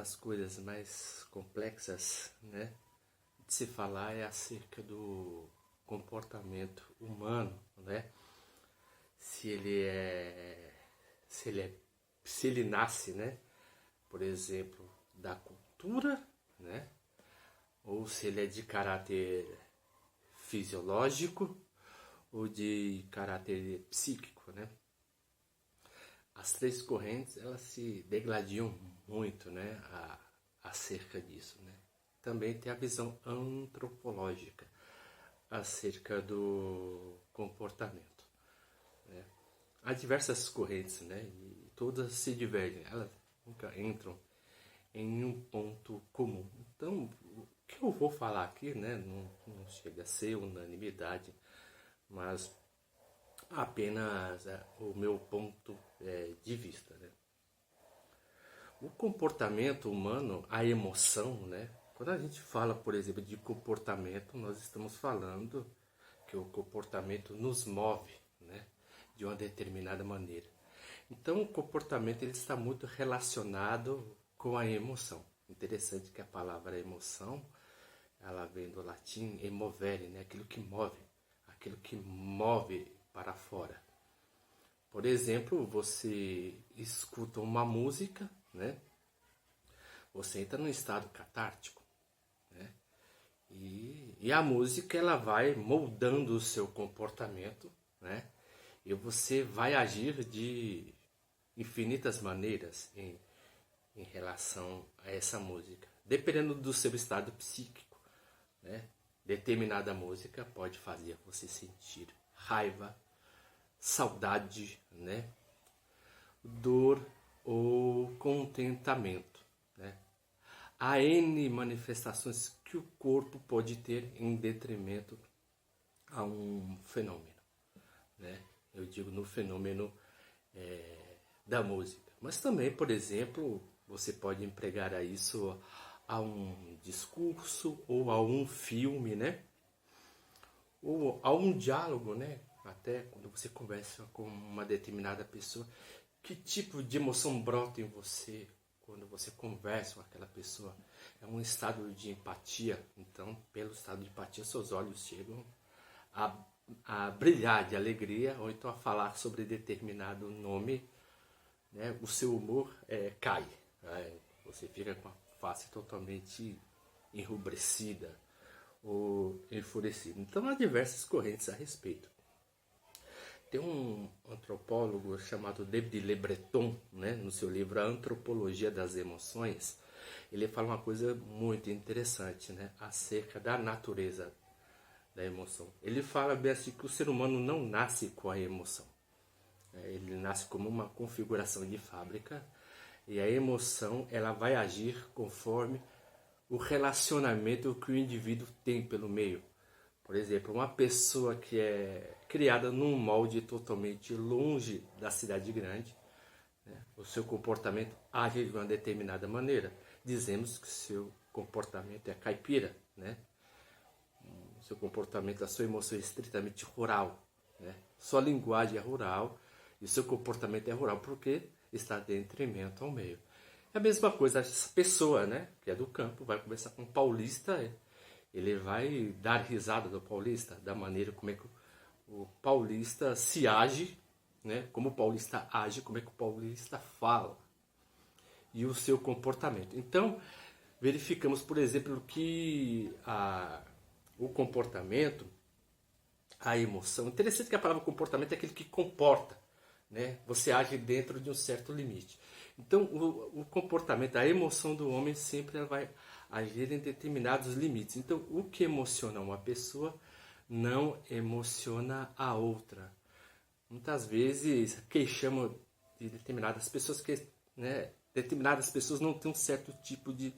das coisas mais complexas, né, de se falar é acerca do comportamento humano, né? Se ele é, se ele é, se ele nasce, né, por exemplo, da cultura, né, ou se ele é de caráter fisiológico ou de caráter psíquico, né? As três correntes, elas se degladiam muito, né, acerca disso, né? Também tem a visão antropológica acerca do comportamento, né? Há diversas correntes, né, e todas se divergem, elas nunca entram em um ponto comum. Então, o que eu vou falar aqui, né, não chega a ser unanimidade, mas apenas o meu ponto de vista, né? O comportamento humano, a emoção, né? Quando a gente fala, por exemplo, de comportamento, nós estamos falando que o comportamento nos move, né, de uma determinada maneira. Então, o comportamento ele está muito relacionado com a emoção. Interessante que a palavra emoção, ela vem do latim emovere, né, aquilo que move para fora. Por exemplo, você escuta uma música, né? Você entra num estado catártico, né? E a música ela vai moldando o seu comportamento, né? E você vai agir de infinitas maneiras em relação a essa música, dependendo do seu estado psíquico, né? Determinada música pode fazer você sentir raiva, saudade, né, dor ou contentamento, né? Há N manifestações que o corpo pode ter em detrimento a um fenômeno, né? Eu digo no fenômeno da música, mas também, por exemplo, você pode empregar a isso a um discurso ou a um filme, né? Ou a um diálogo, né? Até quando você conversa com uma determinada pessoa, que tipo de emoção brota em você quando você conversa com aquela pessoa? É um estado de empatia. Então, pelo estado de empatia, seus olhos chegam a brilhar de alegria, ou então a falar sobre determinado nome, né? O seu humor cai. Né? Você fica com a face totalmente enrubescida ou enfurecida. Então, há diversas correntes a respeito. Tem um antropólogo chamado David Le Breton, né, no seu livro A Antropologia das Emoções, ele fala uma coisa muito interessante, né, acerca da natureza da emoção. Ele fala bem assim que o ser humano não nasce com a emoção. Ele nasce como uma configuração de fábrica e a emoção ela vai agir conforme o relacionamento que o indivíduo tem pelo meio. Por exemplo, uma pessoa que é criada num molde totalmente longe da cidade grande, né, o seu comportamento age de uma determinada maneira. Dizemos que o seu comportamento é caipira, né? O seu comportamento, a sua emoção é estritamente rural, né? Sua linguagem é rural e o seu comportamento é rural porque está de detrimento ao meio. É a mesma coisa, essa pessoa, né, que é do campo, vai conversar com um paulista, ele vai dar risada do paulista, da maneira como é que o paulista se age, né? Como o paulista age, como é que o paulista fala e o seu comportamento. Então, verificamos, por exemplo, que o comportamento, a emoção, interessante que a palavra comportamento é aquele que comporta, né? Você age dentro de um certo limite. Então, o comportamento, a emoção do homem sempre ela vai agir em determinados limites. Então, o que emociona uma pessoa não emociona a outra. Muitas vezes queixamos de determinadas pessoas que, né, determinadas pessoas não têm um certo tipo de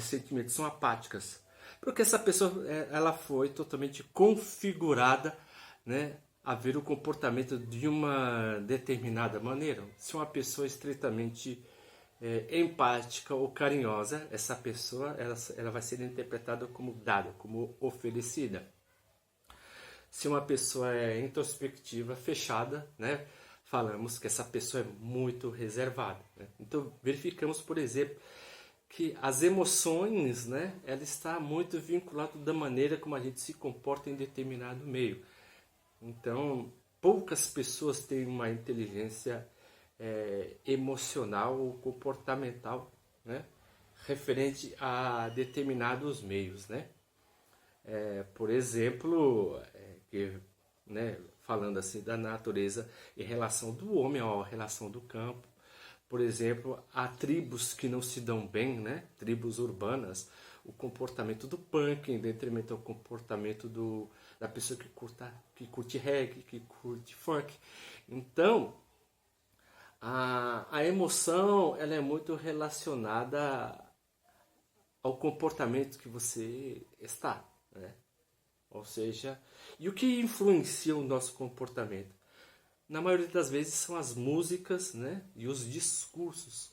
sentimento, são apáticas. Porque essa pessoa ela foi totalmente configurada, né, a ver o comportamento de uma determinada maneira. Se uma pessoa é estritamente empática ou carinhosa, essa pessoa ela vai ser interpretada como dada, como oferecida. Se uma pessoa é introspectiva, fechada, né, falamos que essa pessoa é muito reservada. Né? Então verificamos, por exemplo, que as emoções, né, ela está muito vinculada da maneira como a gente se comporta em determinado meio. Então, poucas pessoas têm uma inteligência emocional ou comportamental, né, referente a determinados meios, né? Por exemplo, né, falando assim da natureza em relação do homem à relação do campo. Por exemplo, há tribos que não se dão bem, né? Tribos urbanas, o comportamento do punk em detrimento ao comportamento da pessoa que curte reggae, que curte funk. Então, a emoção ela é muito relacionada ao comportamento que você está, né? Ou seja, e o que influencia o nosso comportamento? Na maioria das vezes são as músicas, né, e os discursos.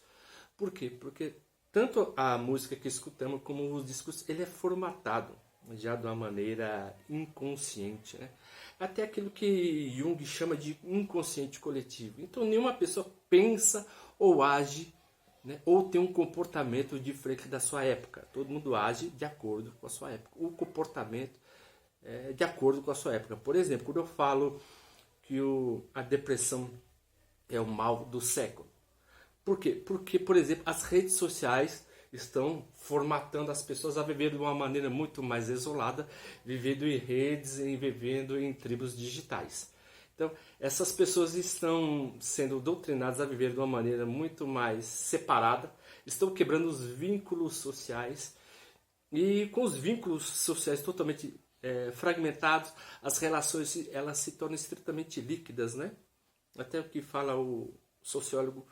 Por quê? Porque tanto a música que escutamos como os discursos, ele é formatado já de uma maneira inconsciente, né? Até aquilo que Jung chama de inconsciente coletivo. Então nenhuma pessoa pensa ou age, né, ou tem um comportamento diferente da sua época. Todo mundo age de acordo com a sua época. O comportamento é de acordo com a sua época. Por exemplo, quando eu falo que a depressão é o mal do século. Por quê? Porque, por exemplo, as redes sociais estão formatando as pessoas a viver de uma maneira muito mais isolada, vivendo em redes e vivendo em tribos digitais. Então, essas pessoas estão sendo doutrinadas a viver de uma maneira muito mais separada, estão quebrando os vínculos sociais e com os vínculos sociais totalmente fragmentados, as relações elas se tornam estritamente líquidas, né? Até o que fala o sociólogo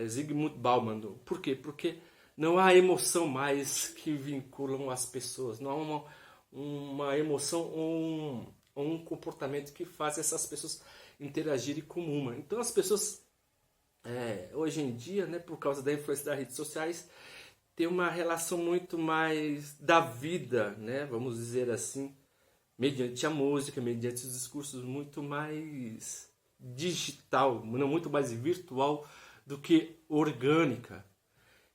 Zygmunt Bauman. Por quê? Porque não há emoção mais que vinculam as pessoas, não há uma emoção ou um comportamento que faz essas pessoas interagirem como uma. Então as pessoas hoje em dia, né, por causa da influência das redes sociais, tem uma relação muito mais da vida, né, vamos dizer assim, mediante a música, mediante os discursos, muito mais digital, não muito mais virtual do que orgânica.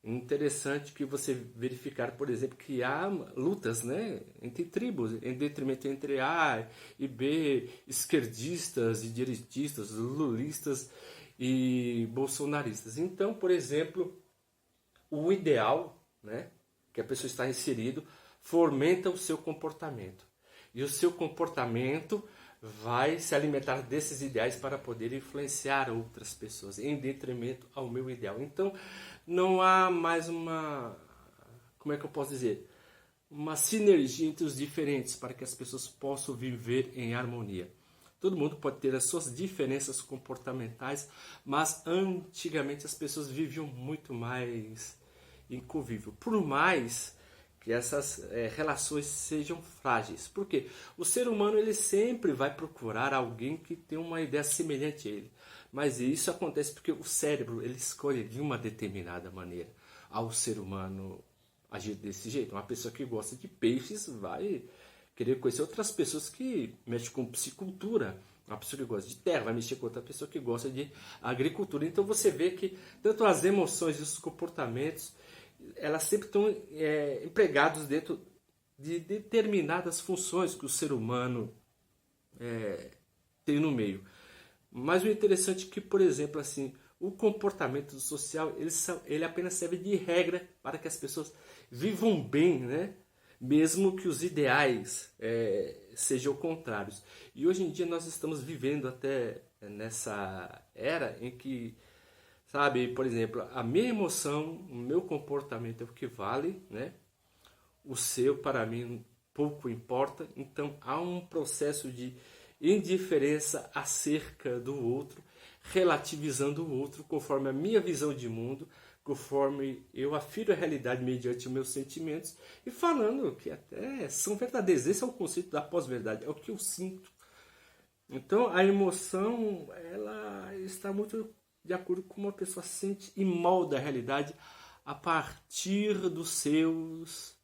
Interessante que você verificar, por exemplo, que há lutas, né, entre tribos, em detrimento entre A e B, esquerdistas e direitistas, lulistas e bolsonaristas. Então, por exemplo, o ideal, né, que a pessoa está inserido, fomenta o seu comportamento. E o seu comportamento vai se alimentar desses ideais para poder influenciar outras pessoas, em detrimento ao meu ideal. Então, não há mais como é que eu posso dizer? Uma sinergia entre os diferentes para que as pessoas possam viver em harmonia. Todo mundo pode ter as suas diferenças comportamentais, mas antigamente as pessoas viviam muito mais em convívio. Por mais que essas relações sejam frágeis. Por quê? O ser humano ele sempre vai procurar alguém que tem uma ideia semelhante a ele. Mas isso acontece porque o cérebro ele escolhe de uma determinada maneira ao ser humano agir desse jeito. Uma pessoa que gosta de peixes vai querer conhecer outras pessoas que mexem com piscicultura. Uma pessoa que gosta de terra vai mexer com outra pessoa que gosta de agricultura. Então você vê que tanto as emoções e os comportamentos elas sempre estão empregados dentro de determinadas funções que o ser humano tem no meio. Mas o interessante é que, por exemplo, assim, o comportamento social ele apenas serve de regra para que as pessoas vivam bem, né? Mesmo que os ideais sejam contrários. E hoje em dia nós estamos vivendo até nessa era em que, sabe, por exemplo, a minha emoção, o meu comportamento é o que vale, né? O seu, para mim, pouco importa. Então, há um processo de indiferença acerca do outro, relativizando o outro conforme a minha visão de mundo, conforme eu afiro a realidade mediante os meus sentimentos e falando que até são verdadeiros. Esse é o conceito da pós-verdade, é o que eu sinto. Então, a emoção, ela está muito de acordo com como uma pessoa sente e molda a realidade a partir dos seus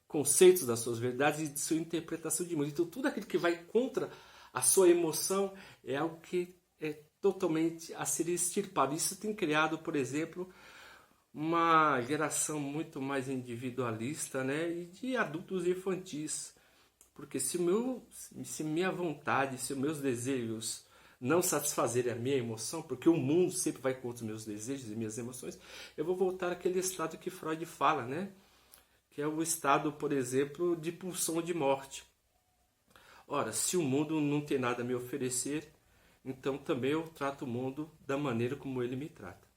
conceitos, das suas verdades e de sua interpretação de mundo. Então, tudo aquilo que vai contra a sua emoção é algo que é totalmente a ser extirpado. Isso tem criado, por exemplo, uma geração muito mais individualista, né? E de adultos infantis. Porque se minha vontade, se os meus desejos não satisfazerem a minha emoção, porque o mundo sempre vai contra os meus desejos e minhas emoções, eu vou voltar àquele estado que Freud fala, né? Que é o estado, por exemplo, de pulsão de morte. Ora, se o mundo não tem nada a me oferecer, então também eu trato o mundo da maneira como ele me trata.